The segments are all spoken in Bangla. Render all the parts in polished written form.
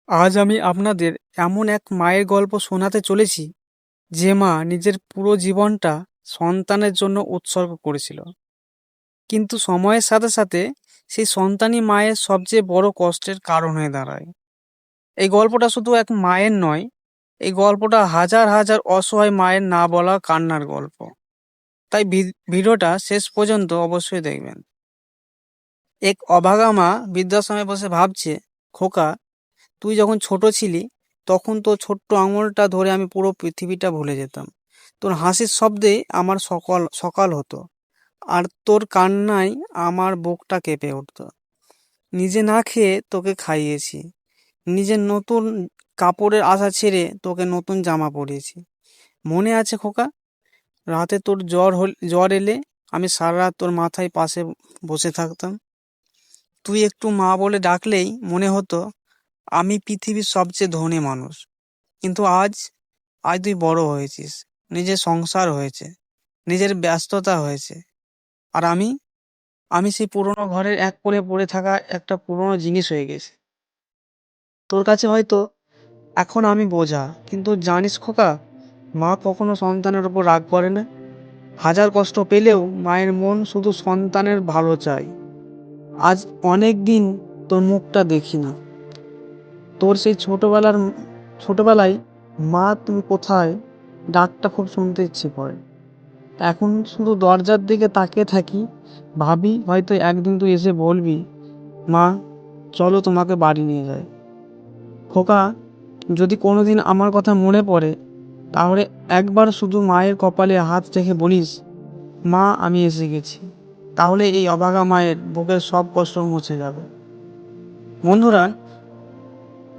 আজ আমি আপনাদের এমন এক মায়ের গল্প শোনাতে চলেছি, যে মা নিজের পুরো জীবনটা সন্তানের জন্য উৎসর্গ করেছিল। কিন্তু সময়ের সাথে সাথে সেই সন্তানই মায়ের সবচেয়ে বড় কষ্টের কারণ হয়ে দাঁড়ায়। এই গল্পটা শুধু এক মায়ের নয়, এই গল্পটা হাজার হাজার অসহায় মায়ের না বলা কান্নার গল্প। তাই ভিডিওটা শেষ পর্যন্ত অবশ্যই দেখবেন। এক অভাগা মা বৃদ্ধাশ্রমে বসে ভাবছে, খোকা, তুই যখন ছোট ছিলি তখন তোর ছোট্ট আঙুলটা ধরে আমি পুরো পৃথিবীটা ভুলে যেতাম। তোর হাসির শব্দে আমার সকাল সকাল হতো, আর তোর কান্নায় আমার বুকটা কেঁপে উঠতো। নিজে না খেয়ে তোকে খাইয়েছি, নিজের নতুন কাপড়ের আশা ছেড়ে তোকে নতুন জামা পরিয়েছি। মনে আছে খোকা, রাতে তোর জ্বর এলে আমি সারা রাত তোর মাথায় পাশে বসে থাকতাম। তুই একটু মা বলে ডাকলেই মনে হতো আমি পৃথিবীর সবচেয়ে ধনী মানুষ। কিন্তু আজ আজ তুই বড় হয়েছিস, নিজের সংসার হয়েছে, নিজের ব্যস্ততা হয়েছে, আর আমি আমি সেই পুরোনো ঘরের এক কোণে পড়ে থাকা একটা পুরোনো জিনিস হয়ে গেছি। তোর কাছে হয়তো এখন আমি বোঝা, কিন্তু জানিস খোকা, মা কখনো সন্তানের উপর রাগ করে না। হাজার কষ্ট পেলেও মায়ের মন শুধু সন্তানের ভালো চায়। আজ অনেক দিন তোর মুখটা দেখি না। তোর সেই ছোটবেলায় মা তুমি কোথায় ডাকটা খুব শুনতে ইচ্ছে করে। এখন শুধু দরজার দিকে তাকিয়ে থাকি, ভাবি হয়তো একদিন তুই এসে বলবি, মা চলো তোমাকে বাড়ি নিয়ে যায়। খোকা, যদি কোনোদিন আমার কথা মনে পড়ে, তাহলে একবার শুধু মায়ের কপালে হাত রেখে বলিস, মা আমি এসে গেছি। তাহলে এই অভাগা মায়ের বুকের সব কষ্ট মুছে যাবে। বন্ধুরা,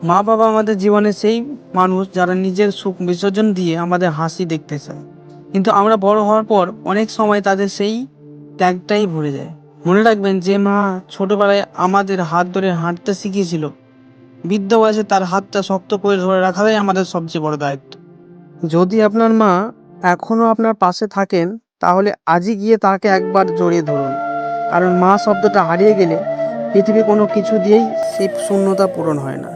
মা বাবা আমাদের জীবনে সেই মানুষ যারা নিজের সুখ বিসর্জন দিয়ে আমাদের হাসি দেখতে চায়। কিন্তু আমরা বড় হওয়ার পর অনেক সময় তাদের সেই ত্যাগটাই ভুলে যায়। মনে রাখবেন, যে মা ছোটবেলায় আমাদের হাত ধরে হাঁটতে শিখিয়েছিল, বৃদ্ধ বয়সে তার হাতটা শক্ত করে ধরে রাখাটাই আমাদের সবচেয়ে বড় দায়িত্ব। যদি আপনার মা এখনো আপনার পাশে থাকেন, তাহলে আজই গিয়ে তাকে একবার জড়িয়ে ধরুন। কারণ মা শব্দটা হারিয়ে গেলে পৃথিবী কোনো কিছু দিয়েই সেই শূন্যতা পূরণ হয় না।